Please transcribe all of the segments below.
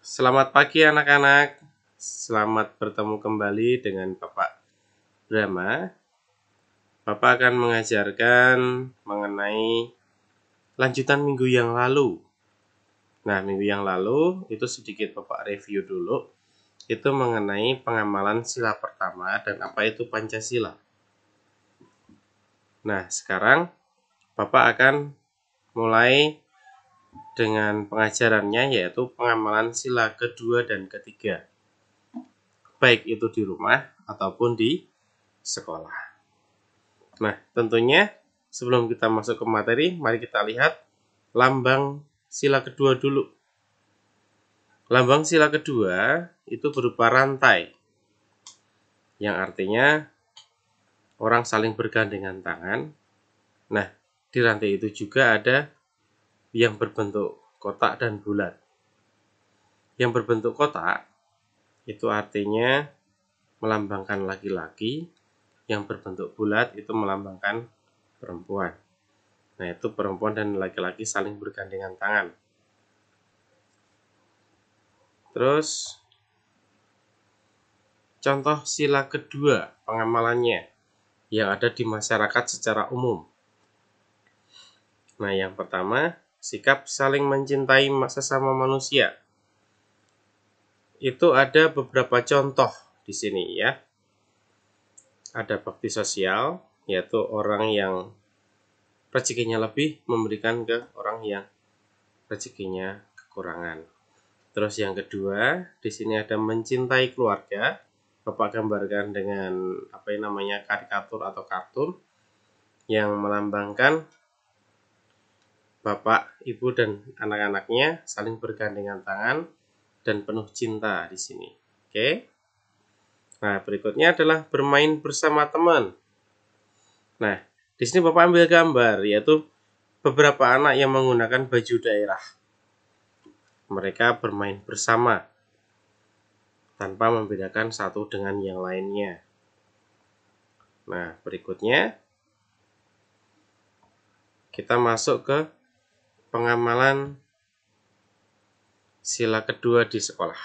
Selamat pagi anak-anak. Selamat bertemu kembali dengan Bapak Brahma. Bapak akan mengajarkan mengenai lanjutan minggu yang lalu. Nah, minggu yang lalu itu sedikit Bapak review dulu. Itu mengenai pengamalan sila pertama dan apa itu Pancasila. Nah, sekarang Bapak akan mulai dengan pengajarannya, yaitu pengamalan sila kedua dan ketiga, baik itu di rumah ataupun di sekolah. Nah, tentunya sebelum kita masuk ke materi, mari kita lihat lambang sila kedua dulu. Lambang sila kedua itu berupa rantai, yang artinya orang saling bergandengan tangan. Nah, di rantai itu juga ada yang berbentuk kotak dan bulat. Yang berbentuk kotak itu artinya melambangkan laki-laki, yang berbentuk bulat itu melambangkan perempuan. Nah, itu perempuan dan laki-laki saling bergandengan tangan. Terus contoh sila kedua pengamalannya yang ada di masyarakat secara umum. Nah, yang pertama, sikap saling mencintai sesama manusia. Itu ada beberapa contoh di sini ya. Ada bakti sosial, yaitu orang yang rezekinya lebih memberikan ke orang yang rezekinya kekurangan. Terus yang kedua, di sini ada mencintai keluarga. Bapak gambarkan dengan karikatur atau kartun yang melambangkan bapak, ibu dan anak-anaknya saling bergandengan tangan dan penuh cinta di sini. Oke. Nah, berikutnya adalah bermain bersama teman. Nah, di sini Bapak ambil gambar, yaitu beberapa anak yang menggunakan baju daerah. Mereka bermain bersama tanpa membedakan satu dengan yang lainnya. Nah, berikutnya kita masuk ke pengamalan sila kedua di sekolah.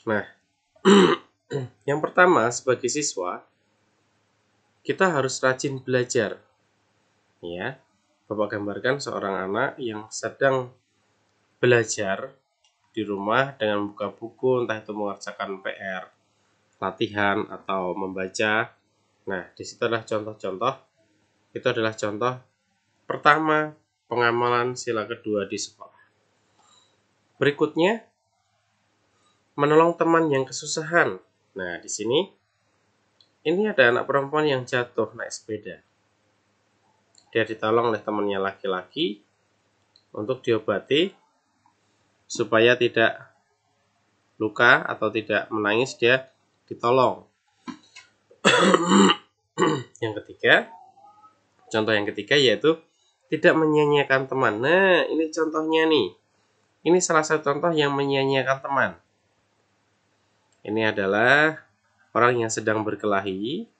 Nah, yang pertama sebagai siswa kita harus rajin belajar. Ya, Bapak gambarkan seorang anak yang sedang belajar di rumah dengan buka buku, entah itu mengerjakan PR, latihan atau membaca. Nah, di situ adalah contoh-contoh. Itu adalah contoh pertama pengamalan sila kedua di sekolah. Berikutnya, menolong teman yang kesusahan. Nah, di sini ini ada anak perempuan yang jatuh naik sepeda. Dia ditolong oleh temannya laki-laki untuk diobati supaya tidak luka atau tidak menangis, dia ditolong. Contoh yang ketiga yaitu tidak menyia-nyiakan teman. Nah, ini contohnya nih. Ini salah satu contoh yang menyia-nyiakan teman. Ini adalah orang yang sedang berkelahi.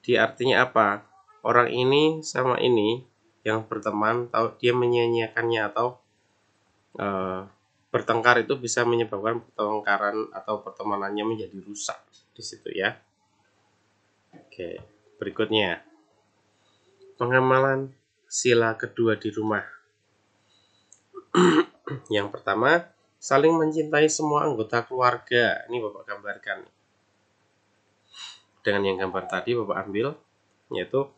Dia artinya apa? Orang ini sama ini yang berteman, dia menyia-nyiakannya atau bertengkar itu bisa menyebabkan pertengkaran atau pertemanannya menjadi rusak di situ ya. Oke, berikutnya pengamalan sila kedua di rumah. Yang pertama, saling mencintai semua anggota keluarga. Ini Bapak gambarkan. Dengan yang gambar tadi Bapak ambil, yaitu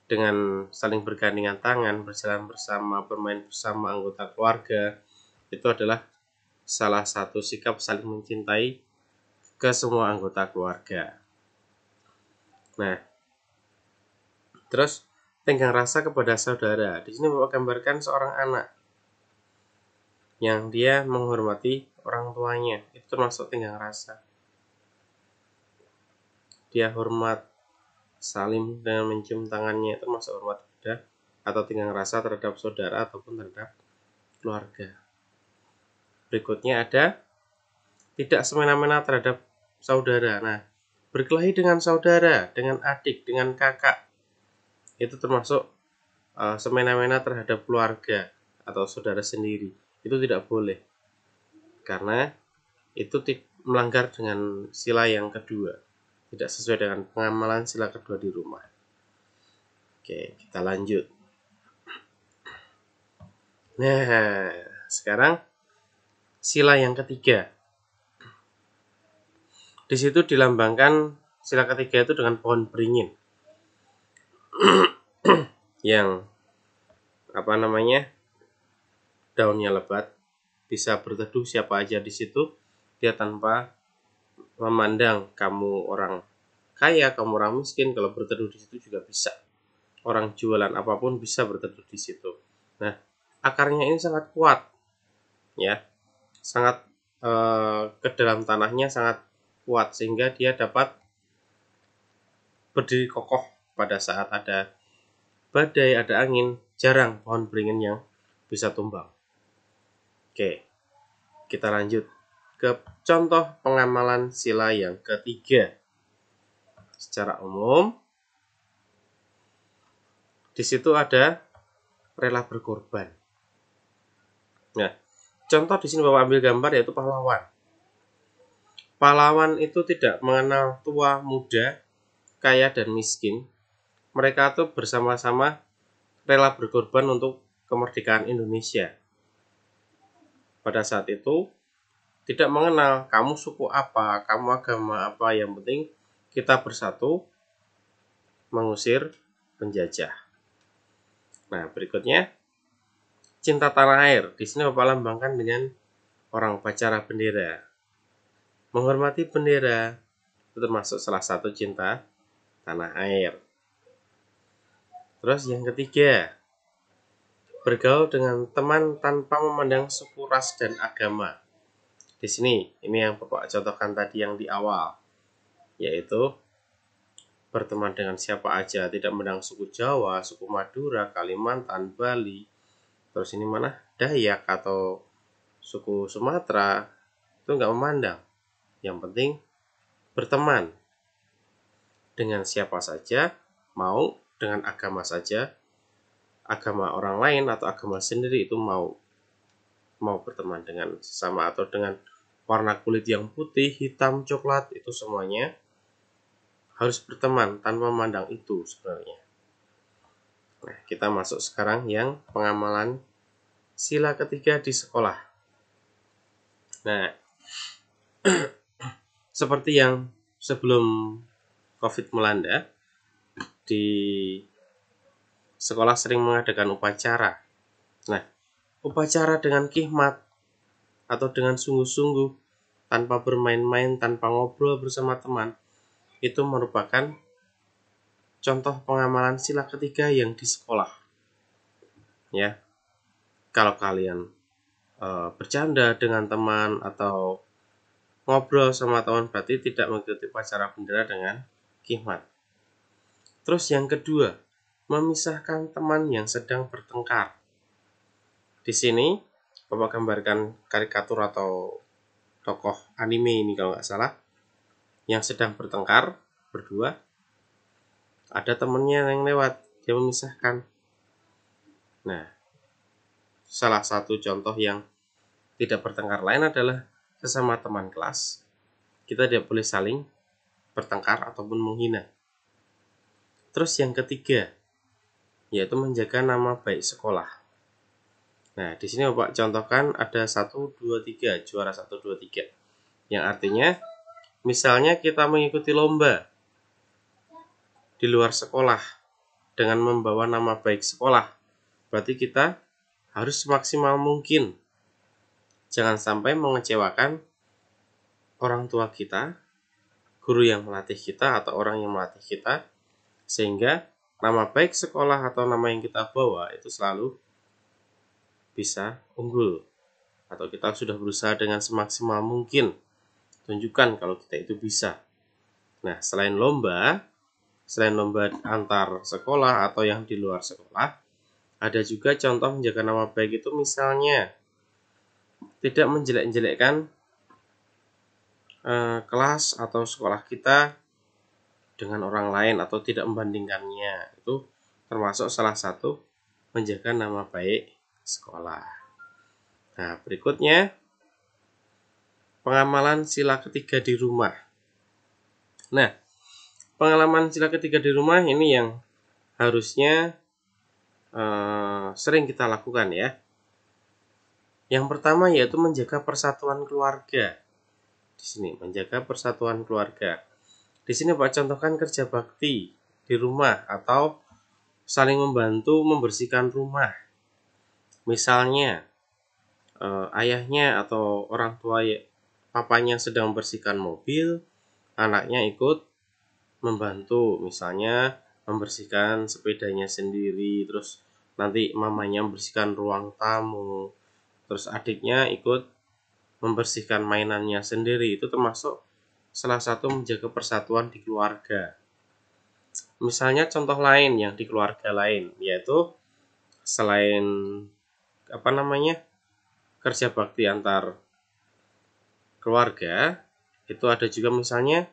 dengan saling bergandengan tangan, berjalan bersama, bermain bersama anggota keluarga. Itu adalah salah satu sikap saling mencintai ke semua anggota keluarga. Nah, terus tenggang rasa kepada saudara. Di sini Bapak gambarkan seorang anak yang dia menghormati orang tuanya. Itu termasuk tenggang rasa. Dia hormat, saling dengan mencium tangannya, itu termasuk hormat kepada atau tenggang rasa terhadap saudara ataupun terhadap keluarga. Berikutnya ada tidak semena-mena terhadap saudara. Nah, berkelahi dengan saudara, dengan adik, dengan kakak, itu termasuk semena-mena terhadap keluarga atau saudara sendiri. itu tidak boleh, karena itu melanggar dengan sila yang kedua, tidak sesuai dengan pengamalan sila kedua di rumah. Oke, kita lanjut. Nah, sekarang sila yang ketiga. Di situ dilambangkan sila ketiga itu dengan pohon beringin yang daunnya lebat, bisa berteduh siapa aja di situ, dia tanpa memandang kamu orang kaya, kamu orang miskin, kalau berteduh di situ juga bisa. Orang jualan apapun bisa berteduh di situ. Nah, akarnya ini sangat kuat, ya, sangat ke dalam tanahnya sangat kuat sehingga dia dapat berdiri kokoh pada saat ada badai, ada angin. Jarang pohon beringin yang bisa tumbang. Oke, kita lanjut ke contoh pengamalan sila yang ketiga. Secara umum, di situ ada rela berkorban. Nah, contoh di sini Bapak ambil gambar yaitu pahlawan. Pahlawan itu tidak mengenal tua, muda, kaya, dan miskin. Mereka tuh bersama-sama rela berkorban untuk kemerdekaan Indonesia. Pada saat itu, tidak mengenal kamu suku apa, kamu agama apa, yang penting kita bersatu mengusir penjajah. Nah, berikutnya cinta tanah air. Di sini Bapak lambangkan dengan orang upacara bendera. Menghormati bendera itu termasuk salah satu cinta tanah air. Terus yang ketiga, bergaul dengan teman tanpa memandang suku, ras, dan agama. Di sini, ini yang Bapak contohkan tadi yang di awal, yaitu berteman dengan siapa aja, tidak memandang suku Jawa, suku Madura, Kalimantan, Bali, terus ini mana, Dayak atau suku Sumatera, itu nggak memandang. Yang penting berteman dengan siapa saja, mau dengan agama saja, agama orang lain atau agama sendiri itu mau berteman dengan sesama, atau dengan warna kulit yang putih, hitam, coklat, itu semuanya harus berteman tanpa memandang itu sebenarnya. Nah, kita masuk sekarang yang pengamalan sila ketiga di sekolah. Nah, seperti yang sebelum COVID melanda, di sekolah sering mengadakan upacara. Nah, upacara dengan khidmat atau dengan sungguh-sungguh, tanpa bermain-main, tanpa ngobrol bersama teman, itu merupakan contoh pengamalan sila ketiga yang di sekolah. Ya, kalau kalian bercanda dengan teman atau ngobrol sama teman, berarti tidak mengikuti upacara bendera dengan khidmat. Terus yang kedua, memisahkan teman yang sedang bertengkar. Di sini Bapak gambarkan karikatur atau tokoh anime ini kalau nggak salah, yang sedang bertengkar berdua, ada temennya yang lewat, dia memisahkan. Nah, salah satu contoh yang tidak bertengkar lain adalah sesama teman kelas, kita tidak boleh saling bertengkar ataupun menghina. Terus yang ketiga, yaitu menjaga nama baik sekolah. Nah, di sini Bapak contohkan ada 1, 2, 3, juara 1, 2, 3. Yang artinya, misalnya kita mengikuti lomba di luar sekolah dengan membawa nama baik sekolah, berarti kita harus semaksimal mungkin. Jangan sampai mengecewakan orang tua kita, guru yang melatih kita, atau orang yang melatih kita, sehingga nama baik sekolah atau nama yang kita bawa itu selalu bisa unggul, atau kita sudah berusaha dengan semaksimal mungkin, tunjukkan kalau kita itu bisa. Nah, selain lomba antar sekolah atau yang di luar sekolah, ada juga contoh menjaga nama baik itu, misalnya tidak menjelek-jelekkan kelas atau sekolah kita dengan orang lain atau tidak membandingkannya. Itu termasuk salah satu menjaga nama baik sekolah. Nah, berikutnya pengamalan sila ketiga di rumah. Nah, pengalaman sila ketiga di rumah ini yang harusnya sering kita lakukan ya. Yang pertama yaitu menjaga persatuan keluarga. Di sini menjaga persatuan keluarga. Di sini Pak contohkan kerja bakti di rumah atau saling membantu membersihkan rumah. Misalnya ayahnya atau orang tua papanya sedang membersihkan mobil, anaknya ikut membantu, misalnya membersihkan sepedanya sendiri, terus nanti mamanya membersihkan ruang tamu, terus adiknya ikut membersihkan mainannya sendiri. Itu termasuk salah satu menjaga persatuan di keluarga. Misalnya contoh lain yang di keluarga lain, yaitu selain kerja bakti antar keluarga, itu ada juga misalnya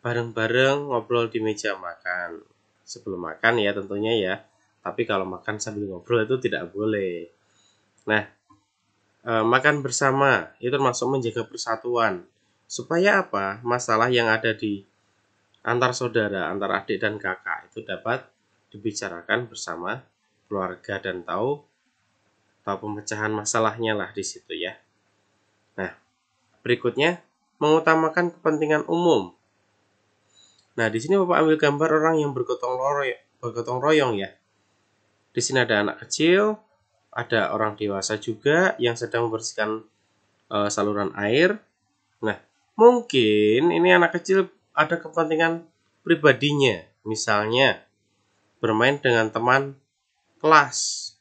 bareng-bareng ngobrol di meja makan. Sebelum makan ya tentunya ya, tapi kalau makan sambil ngobrol itu tidak boleh. Nah, makan bersama itu termasuk menjaga persatuan. Supaya apa? Masalah yang ada di antar saudara, antar adik dan kakak itu dapat dibicarakan bersama keluarga dan tahu pemecahan masalahnya lah di situ ya. Nah, berikutnya mengutamakan kepentingan umum. Nah, di sini Bapak ambil gambar orang yang bergotong royong ya. Di sini ada anak kecil, ada orang dewasa juga yang sedang membersihkan saluran air. Nah, mungkin ini anak kecil ada kepentingan pribadinya, misalnya bermain dengan teman kelas.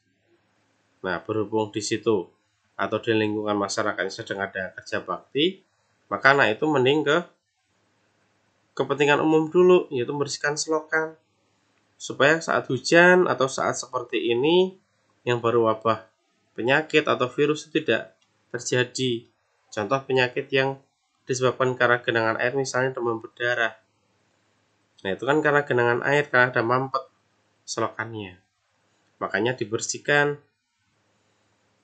Nah, berhubung di situ atau di lingkungan masyarakat sedang ada kerja bakti, maka anak itu mending ke kepentingan umum dulu, yaitu membersihkan selokan. Supaya saat hujan atau saat seperti ini yang baru wabah penyakit atau virus itu tidak terjadi. Contoh penyakit yang disebabkan karena genangan air, misalnya demam berdarah. Nah, itu kan karena genangan air, karena ada mampet selokannya. Makanya dibersihkan.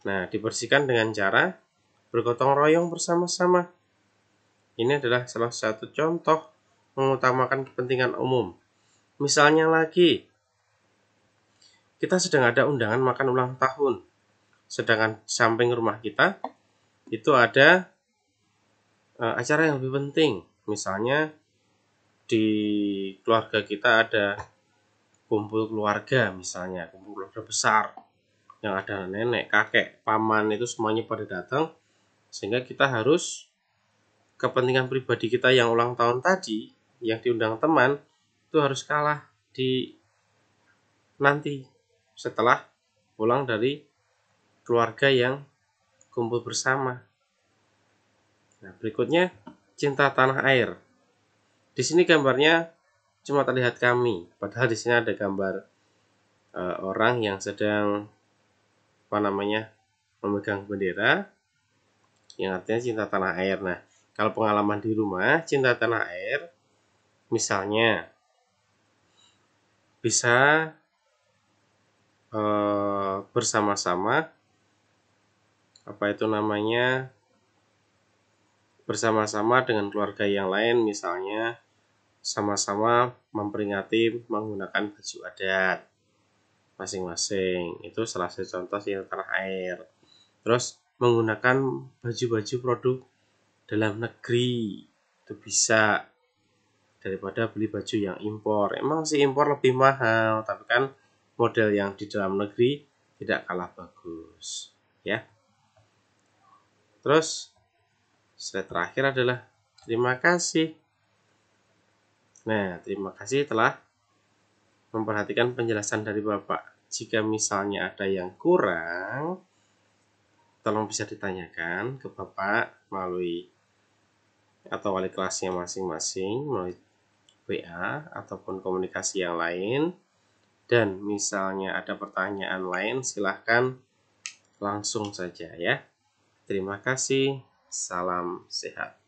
Nah, dibersihkan dengan cara bergotong royong bersama-sama. Ini adalah salah satu contoh mengutamakan kepentingan umum. Misalnya lagi, kita sedang ada undangan makan ulang tahun. Sedangkan samping rumah kita itu ada acara yang lebih penting. Misalnya di keluarga kita ada kumpul keluarga, misalnya kumpul keluarga besar yang ada nenek, kakek, paman, itu semuanya pada datang, sehingga kita harus kepentingan pribadi kita yang ulang tahun tadi yang diundang teman itu harus kalah di nanti setelah pulang dari keluarga yang kumpul bersama. Nah, berikutnya cinta tanah air. Di sini gambarnya cuma terlihat kami, padahal di sini ada gambar orang yang sedang memegang bendera yang artinya cinta tanah air. Nah, kalau pengalaman di rumah cinta tanah air, misalnya bisa bersama-sama bersama-sama dengan keluarga yang lain, misalnya sama-sama memperingati menggunakan baju adat masing-masing. Itu salah satu contoh cinta tanah air. Terus menggunakan baju-baju produk dalam negeri itu bisa, daripada beli baju yang impor. Emang sih impor lebih mahal, tapi kan model yang di dalam negeri tidak kalah bagus ya. Terus slide terakhir adalah terima kasih. Nah, terima kasih telah memperhatikan penjelasan dari Bapak. Jika misalnya ada yang kurang, tolong bisa ditanyakan ke Bapak melalui atau wali kelasnya masing-masing melalui WA ataupun komunikasi yang lain. Dan misalnya ada pertanyaan lain, silahkan langsung saja ya. Terima kasih, salam sehat.